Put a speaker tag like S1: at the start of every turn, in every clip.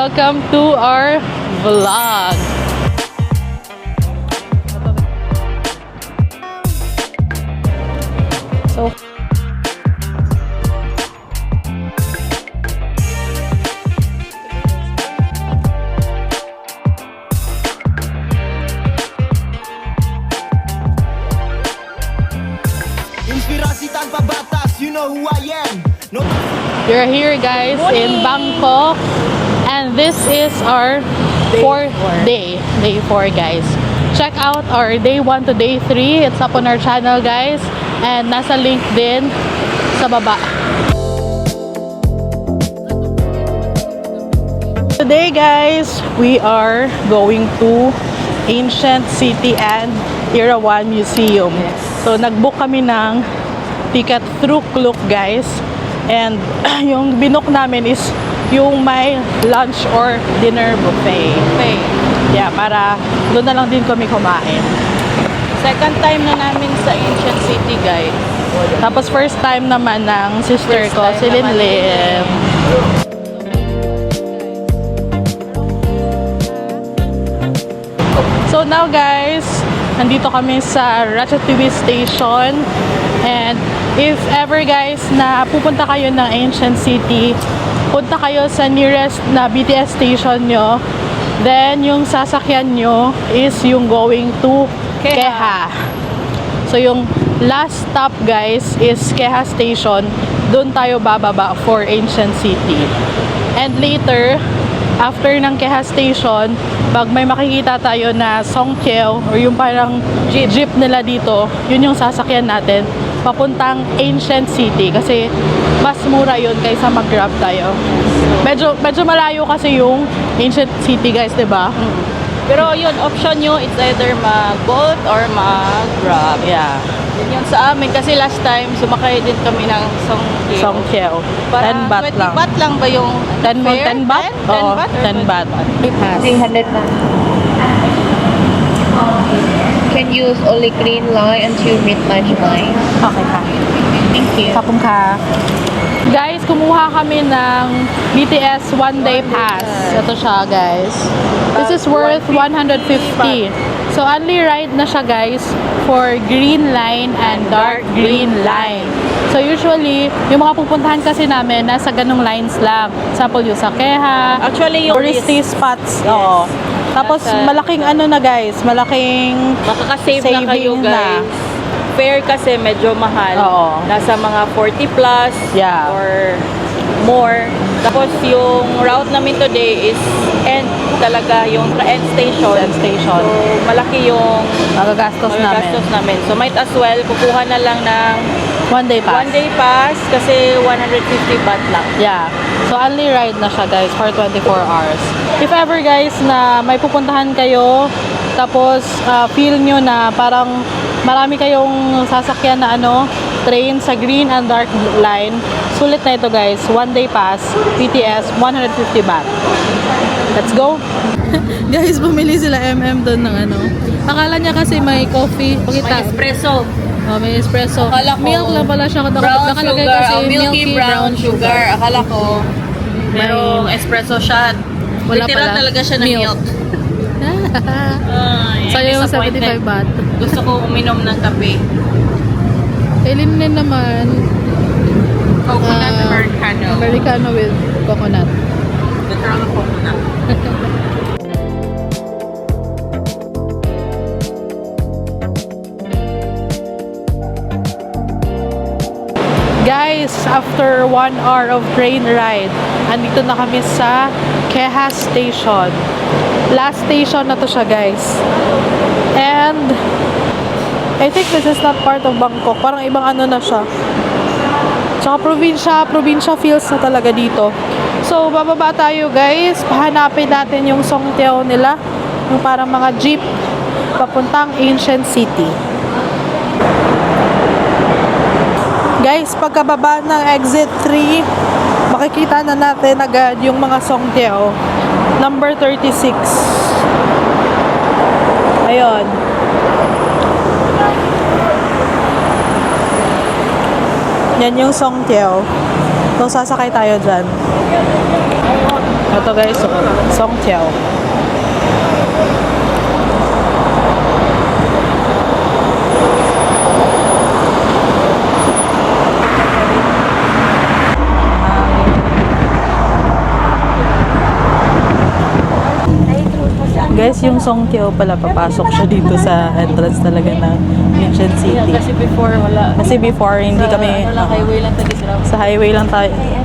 S1: welcome to our vlog. So,
S2: Inspirasi tanpa batas, you know who I am.
S1: we're here guys in Bangkok and this is our fourth day. Day 4 guys. Check out our day 1 to day 3. It's up on our channel guys. And nasa link din sa baba. Today guys, we are going to Ancient City and Erawan Museum. So nag-book kami ng ticket through Klook guys. And yung binook namin is yung may lunch or dinner buffet. Yeah, para doon na lang din kami kumain.
S3: Second time na namin sa Ancient City, guys.
S1: Tapos first time naman ng sister
S3: First
S1: ko,
S3: time
S1: si
S3: naman
S1: Linlin. So now guys, nandito kami sa Ratchathawey Station. And if ever guys na pupunta kayo ng Ancient City, punta kayo sa nearest na BTS station nyo. Then yung sasakyan nyo is yung going to Keha. So yung last stop guys is Keha Station. Doon tayo bababa for Ancient City. And later, after ng Keha Station, pag may makikita tayo na Songkeo or yung parang jeep nila dito, yun yung sasakyan natin papuntang Ancient City kasi mas mura yun kaysa mag-grab tayo. Medyo malayo kasi yung Ancient City guys, 'di ba?
S3: Pero yun, option nyo, it's either mag-Bolt or mag-Grab.
S1: Yeah.
S3: Yun yun sa amin. Kasi last time, sumakay din kami ng Songkeo.
S1: Songkeo. 10
S3: Parang
S1: baht
S3: 20
S1: lang.
S3: baht lang ba yung
S1: 10
S3: fare?
S1: baht?
S3: 10
S1: Oo,
S3: baht?
S1: 10 baht.
S4: 300 na. Can use only green line until mid-March line.
S1: Okay ka.
S4: Thank you.
S1: Kapong ka. Guys, kumuha kami ng BTS one-day pass. Ito siya, guys. This is worth 150. So, only ride na siya, guys, for green line and dark green line. So, usually, yung mga pupuntahan kasi namin, nasa ganung lines lang. Example, yung sa Keha,
S3: Actually, yung
S1: touristy spots. Oo. Tapos,
S3: Nasa-
S1: malaking ano na, guys, malaking
S3: makakasave na kayo,
S1: saving na.
S3: guys. Fare kasi medyo mahal.
S1: Oo.
S3: Nasa mga 40 plus
S1: Yeah.
S3: or more. Tapos yung route namin today is end talaga yung end station.
S1: End station.
S3: So malaki yung
S1: magagastos
S3: magagastos
S1: namin.
S3: namin. So might as well kukuha na lang ng
S1: One-day pass.
S3: one day pass kasi 150 baht lang.
S1: Yeah. So, only ride na siya, guys, for 24 hours. If ever, guys, na may pupuntahan kayo, tapos feel nyo na parang marami kayong sasakyan na train sa green and dark line, sulit na ito, guys. One-day pass, BTS, 150 baht. Let's go! Guys, bumili sila doon ng Akala niya kasi may coffee. Pakita.
S3: Espresso.
S1: Oh, may espresso.
S3: Akala ko,
S1: milk lang pala siya.
S3: Brown
S1: Nakalagay
S3: sugar.
S1: kasi
S3: Milky brown sugar. Akala ko merong espresso shot.
S1: Wala
S3: Literal
S1: pala.
S3: talaga siya ng milk.
S1: Sa'yo yung 75 baht.
S3: Gusto ko uminom ng kape.
S1: Kailin din naman.
S3: Coconut Americano.
S1: Americano with coconut.
S3: Literal coconut.
S1: Guys, after 1 hour of train ride, andito na kami sa Keha Station. Last station na to siya, guys. And I think this is not part of Bangkok. Parang ibang na siya. Tsaka probinsya feels na talaga dito. So, bababa tayo, guys. Pahanapin natin yung Songkeo nila. Yung parang mga jeep papuntang Ancient City. Guys, pagkababa ng exit 3, makikita na natin agad yung mga Songkeo. Number 36. Ayun. Yan yung Songkeo. So, sasakay tayo dyan. Ito to guys, Songtiao. Guys, yung Songtiao pala, papasok siya dito sa entrance talaga ng Ancient City.
S3: Kasi before wala.
S1: Kasi before, hindi kami,
S3: Wala, highway lang tayo sila.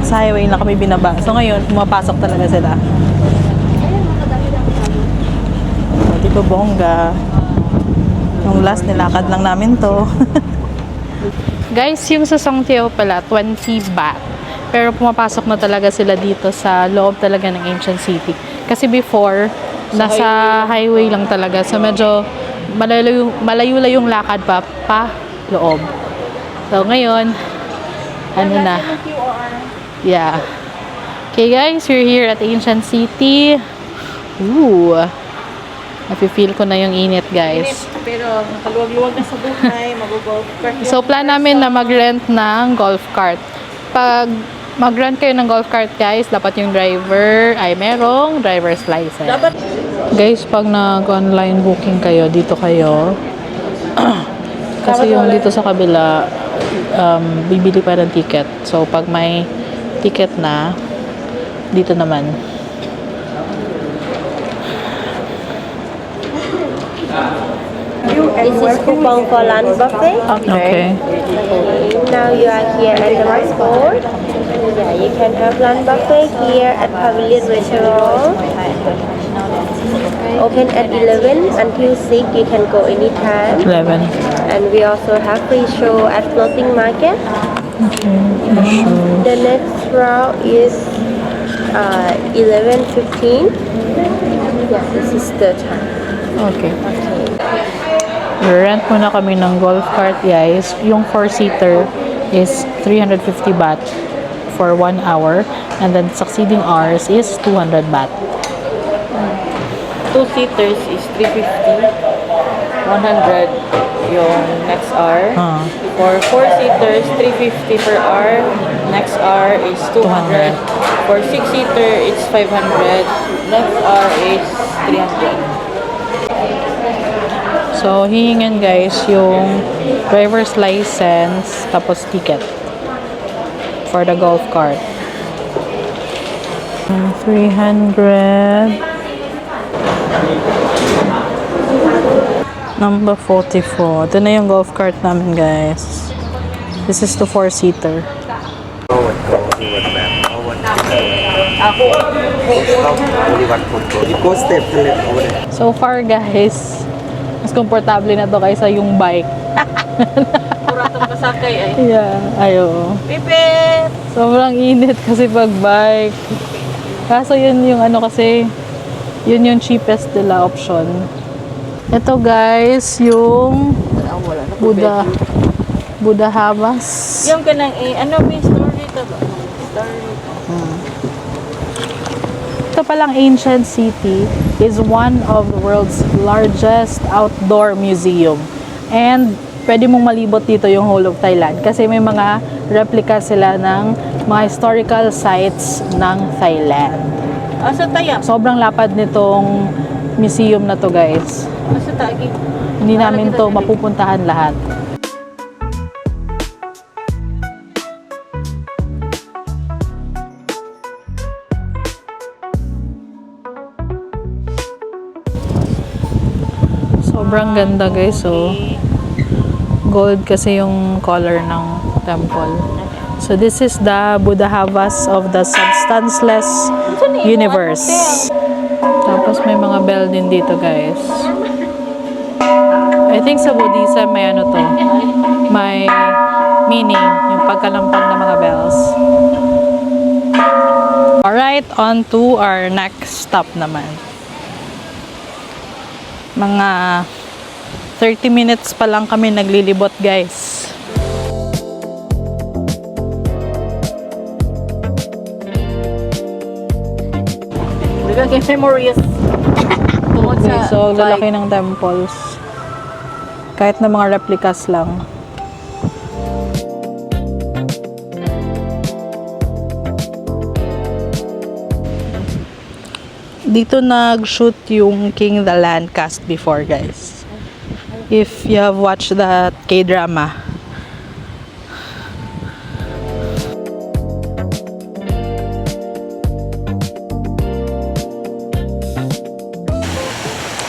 S1: sa highway lang kami binaba. So ngayon, pumapasok talaga sila. So, dito bongga. Yung last nilakad lang namin to. Guys, yung sa Songtiao pala, 20 baht. Pero pumapasok na talaga sila dito sa loob talaga ng Ancient City. Kasi before, nasa highway lang talaga. So medyo malayo yung lakad pa loob. So ngayon, ano na. Yeah. Okay guys, we're here at Ancient City. Ooh. Nafe-feel ko na yung init guys.
S3: Pero nakaluwag-luwag na sa buhay, mag-golf cart.
S1: So plan namin na mag-rent ng golf cart. Pag mag-rent kayo ng golf cart guys, dapat yung driver ay merong driver's license.
S3: Dapat
S1: Guys, pag nag-online booking kayo, dito kayo. Kasi yung dito sa kabila, bibili pa ng ticket. So, pag may ticket na, dito naman.
S5: This is coupon for lunch buffet.
S1: Okay.
S5: Now you are here at the Massport. Yeah, you can have lunch buffet here at Pavilion Restaurant. Open at 11 until 6. You can go anytime.
S1: 11.
S5: And we also have free show at Floating Market. The next route is 11:15. Yeah, this is the time.
S1: Okay. Rent muna kami ng golf cart, guys. Yung 4-seater is 350 baht for 1 hour. And then succeeding hours is 200 baht.
S3: 2 seaters is 350. 100 yung next hour. For 4 seaters, 350 per hour. Next hour is 200. For 6 seater, it's 500. Next hour is 300.
S1: So, hihingan guys yung driver's license tapos ticket for the golf cart. 300. Number 44. Ito na yung golf cart namin guys. This is the 4-seater. So far guys, mas komportable na to kaysa yung bike.
S3: Kuratong kasakay ay.
S1: Yeah, ayo.
S3: Pipit!
S1: Sobrang init kasi pag bike. Kaso yun yung ano kasi, yun yung cheapest nila option. Ito guys, yung Buddha Havas.
S3: Yung kanang ano may story to ba? Story.
S1: Ito palang Ancient City is one of the world's largest outdoor museum. And pwede mong malibot dito yung whole of Thailand kasi may mga replica sila ng mga historical sites ng Thailand.
S3: Asa tayo?
S1: Sobrang lapad nitong museum na to guys.
S3: Asa tayo?
S1: Hindi namin to mapupuntahan lahat. Sobrang ganda guys, so gold kasi yung color ng temple. So this is the Buddha Havas of the substanceless universe. Tapos may mga bell din dito guys. I think sa Buddhism may ano to, may meaning yung pagkalampag ng mga bells. Alright, on to our next stop naman. Mga 30 minutes pa lang kami naglilibot guys.
S3: Dagang kay memories. Tungod
S1: Okay,
S3: sa
S1: so lalaki ng temples. Kahit na mga replicas lang. Dito nag-shoot yung King the Land cast before, guys. If you have watched that K-drama.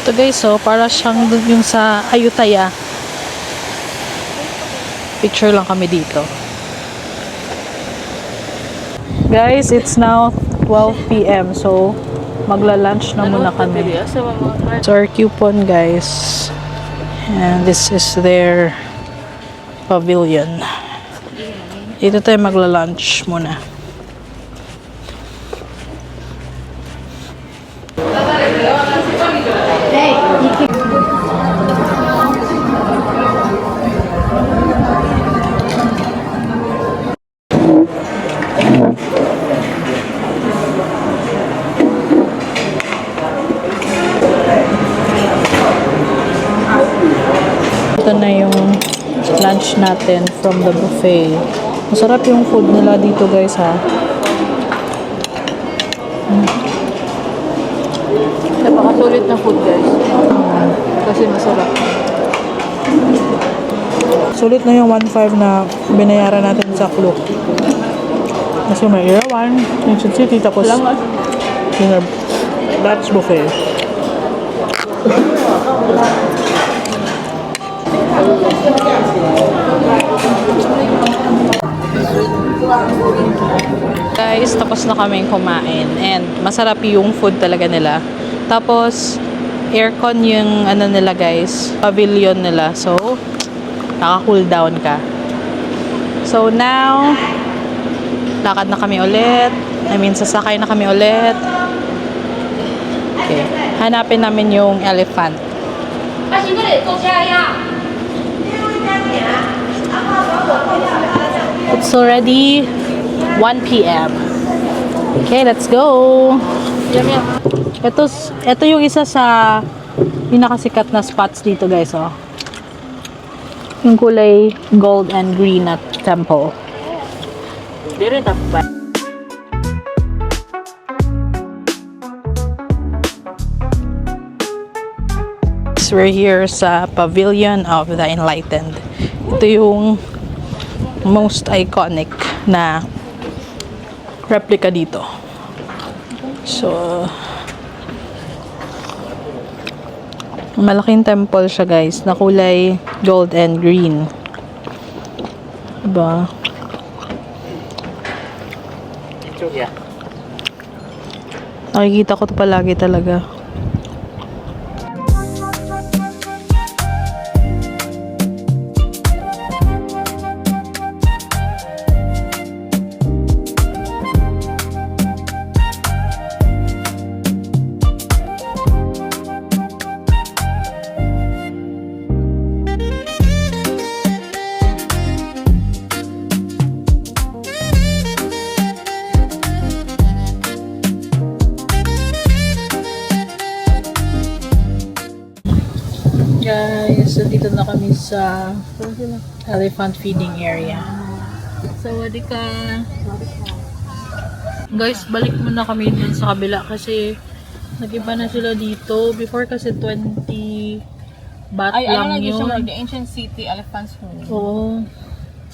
S1: Ito guys, so para siyang dun yung sa Ayutthaya. Picture lang kami dito. Guys, it's now 12 p.m. So, magla-lunch na muna kami. So, our coupon, guys. And this is their pavilion. Dito tayo magla-lunch muna. Ito na yung lunch natin from the buffet. Masarap yung food nila dito, guys, ha.
S3: Napakasulit na food, guys. Kasi masarap.
S1: Sulit na yung 1.5 na binayaran natin sa Klook. Kasi may Irawan, Ancient City, tapos yung Dutch buffet. Guys, tapos na kaming kumain and masarap yung food talaga nila. Tapos aircon yung ano nila, guys, pavilion nila. So naka-cool down ka. So now lakad na kami ulit. Sasakay na kami ulit. Okay. Hanapin namin yung elephant. It's already 1 p.m. Okay, let's go. Ito yung isa sa pinakasikat na spots dito, guys, oh. Yung kulay gold and green at temple.
S3: Dire dapat.
S1: We're here sa Pavilion of the Enlightened. Ito yung most iconic na replica dito. So, malaking temple siya, guys, na kulay gold and green. Diba? Nakikita ko ito palagi talaga. Guys, so dito na kami sa elephant feeding area. Sawadee ka. Guys, balik muna kami dun sa kabila kasi nag-iba na sila dito. Before kasi 20 baht lang yun.
S3: The Ancient City Elephants Home.
S1: Oo.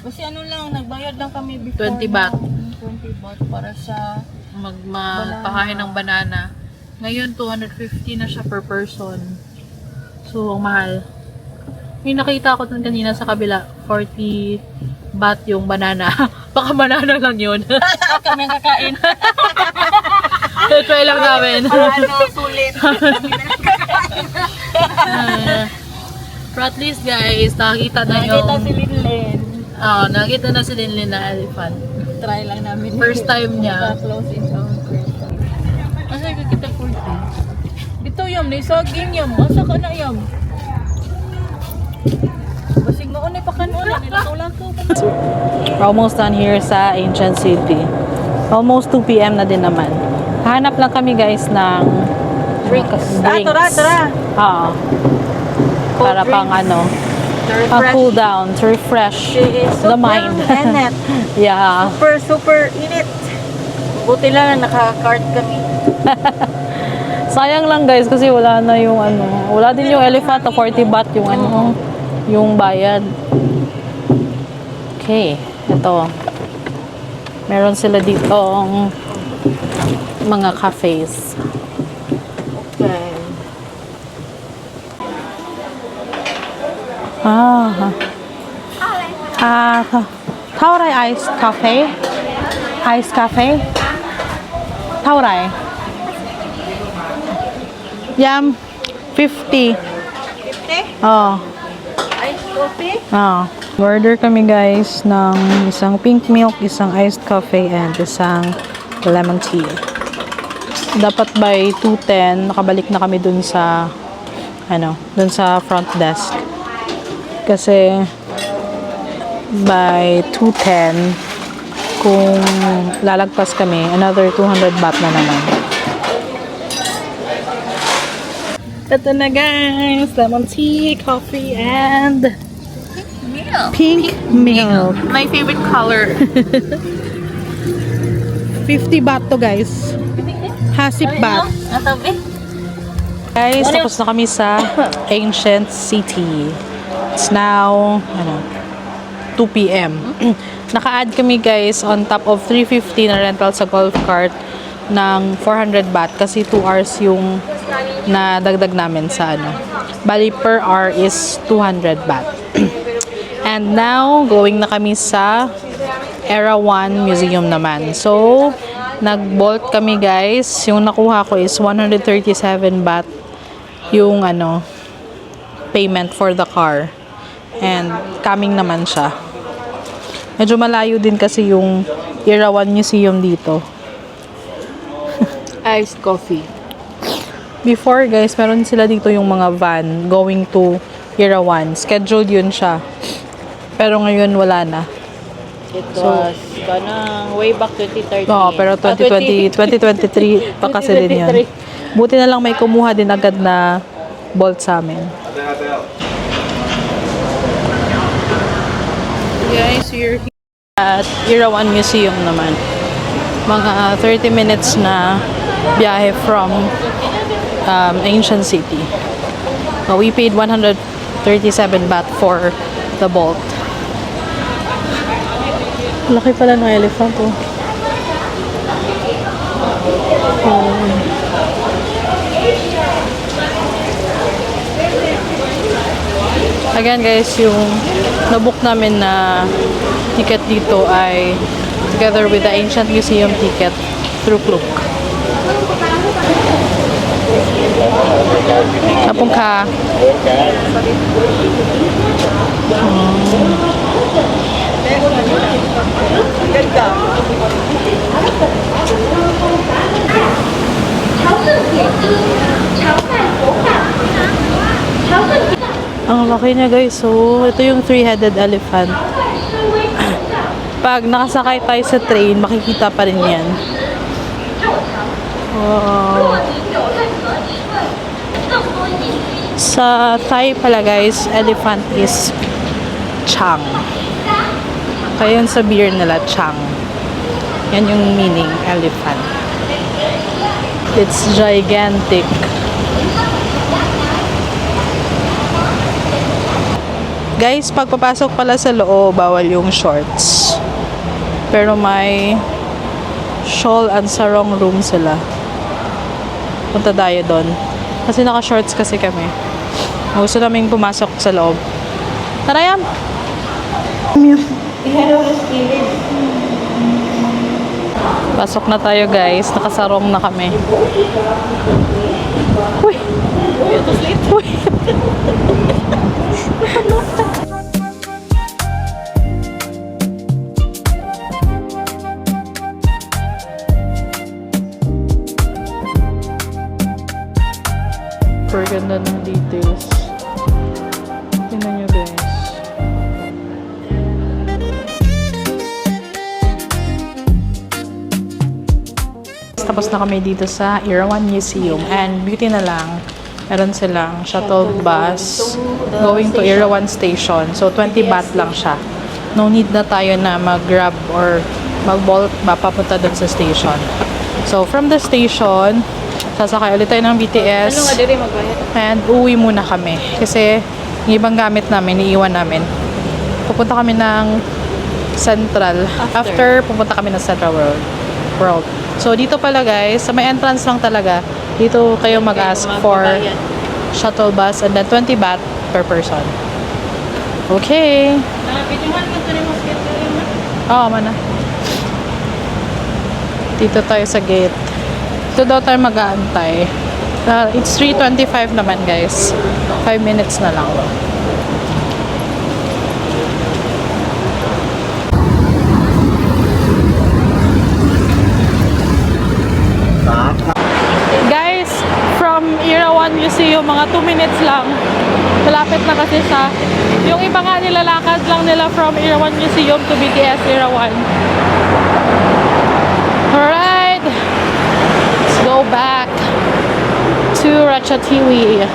S3: Kasi ano lang, nagbayad lang kami before
S1: 20 baht.
S3: 20 baht para sa
S1: Magpakain ng banana. Ngayon, 250 na siya per person. So, ang mahal. May nakita ko dun kanina sa kabila, 40 baht yung banana. Baka banana lang yun.
S3: kami kakain.
S1: Try lang namin.
S3: Sulit.
S1: But at least, guys, nakita na yung...
S3: Nakita si Linlin.
S1: nakita na si Linlin na elephant.
S3: Try lang namin.
S1: First time niya.
S3: Close encounter. Asa ka kita 40? Dito yam, naisaging yam. Asa ka na yam? Basig maunay pa kanuna. Nilakaw-lakaw pa.
S1: We're almost done here sa Ancient City. Almost 2 p.m. na din naman. Hanap lang kami, guys, ng drinks.
S3: Tara.
S1: Oo. Para pang ano, pang cool down, to refresh the mind.
S3: Init.
S1: Yeah.
S3: Super init. Buti lang na naka-cart kami.
S1: Sayang lang guys kasi wala na yung ano. Wala din yung elephant na 40 baht yung ano, yung bayad. Okay, ito. Meron sila ditong mga cafes.
S3: Okay.
S1: Ah. Thao rai iced coffee? Iced coffee? Thao rai? Yam 50.
S3: 50?
S1: Oh.
S3: Iced coffee?
S1: Ah. Order kami guys ng isang pink milk, isang iced coffee, and isang lemon tea. Dapat by 2:10 nakabalik na kami dun sa dun sa front desk. Kasi by 2:10 kung lalagpas kami, another 200 baht na naman. Ito na guys, lemon tea, coffee, and pink milk.
S3: My favorite color.
S1: 50 baht to guys. Hasip baht.
S3: Natabi?
S1: Guys, tapos na kami sa Ancient City. It's now 2 p.m. Naka-add kami guys on top of 350 na rental sa golf cart ng 400 baht kasi 2 hours yung nadagdag namin sa Bali per hour is 200 baht. And now, going na kami sa Era 1 Museum naman. So, nag-bolt kami guys. Yung nakuha ko is 137 baht yung payment for the car. And coming naman siya. Medyo malayo din kasi yung Era 1 Museum dito.
S3: Iced coffee.
S1: Before guys, meron sila dito yung mga van going to Era 1. Scheduled yun siya. Pero ngayon wala na.
S3: It was kanang way back 2013.
S1: Oo, pero 2023 pa kasi din yun. Buti na lang may kumuha din agad na bolt sa amin. Guys, we're here at Era 1 Museum naman. Mga 30 minutes na biyahe from Ancient City. So, we paid 137 baht for the bolt. Laki pala ng elephant, oh. Again guys, yung nabook namin na ticket dito ay together with the Ancient Museum ticket through Klook. Kapong ka. Ang laki niya guys. So, ito yung three-headed elephant. Pag nakasakay tayo sa train, makikita pa rin yan. Wow. Sa Thai pala guys, elephant is Chang. Kaya yun sa beer nila, Chang. Yan yung meaning, elephant. It's gigantic. Guys, pagpapasok pala sa loob, bawal yung shorts. Pero may shawl and sarong room sila. Punta tayo doon. Kasi naka-shorts kasi kami. Gusto naming pumasok sa loob. Tara yan! Pasok na tayo guys. Nakasarong na kami. Uy! Uy! Super ganda ng details. Tingnan nyo guys. Tapos na kami dito sa Era 1 Museum. And beauty na lang, meron silang shuttle bus going to Era 1 station. So 20 baht lang siya. No need na tayo na mag-grab or mag-bolt papunta dun sa station. So from the station, Sasakay ulit tayo ng BTS.
S3: Ano nga diri magbayad?
S1: And uwi muna kami. Kasi yung ibang gamit namin, iiwan namin. Pupunta kami ng Central. After pupunta kami ng Central World. So, dito pala guys, sa may entrance lang talaga, dito kayo mag-ask for shuttle bus and then 20 baht per person. Okay. Oo, mana. Dito tayo sa gate. Dito daw tayo mag-aantay. It's 3:25 naman guys. 5 minutes na lang. Guys, from Erawan Museum, mga 2 minutes lang. Malapit na kasi siya. Yung iba nga nilalakad lang nila from Erawan Museum to BTS Erawan. Alright. Let's go back to Ratchathani.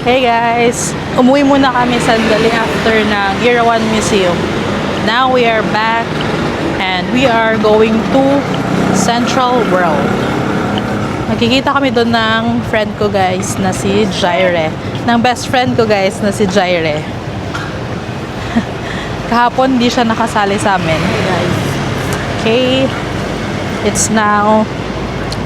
S1: Hey guys, umuwi muna kami sandali after ng Erawan Museum. Now we are back and we are going to Central World. Magkikita kami doon ng friend ko guys na si Jaire. Ng best friend ko guys na si Jaire. Kahapon di siya nakasali sa amin. Okay. It's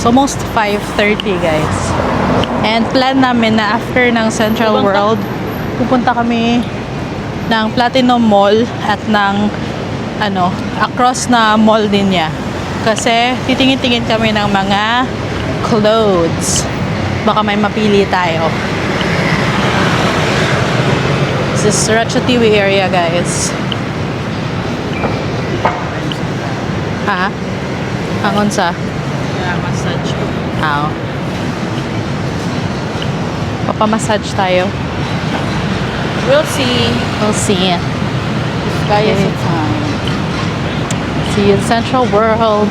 S1: almost 5:30 guys. And plan namin na after ng Central World, pupunta kami ng Platinum Mall at ng across na mall din niya. Kasi titingin-tingin kami ng mga clothes. Baka may mapili tayo. This is Ratchathani area guys. Ha? Angon sa?
S3: Yeah, massage.
S1: Oo. Papamassage tayo.
S3: We'll see.
S1: We'll see.
S3: Kaya
S1: Okay.
S3: sa time.
S1: See you in Central World.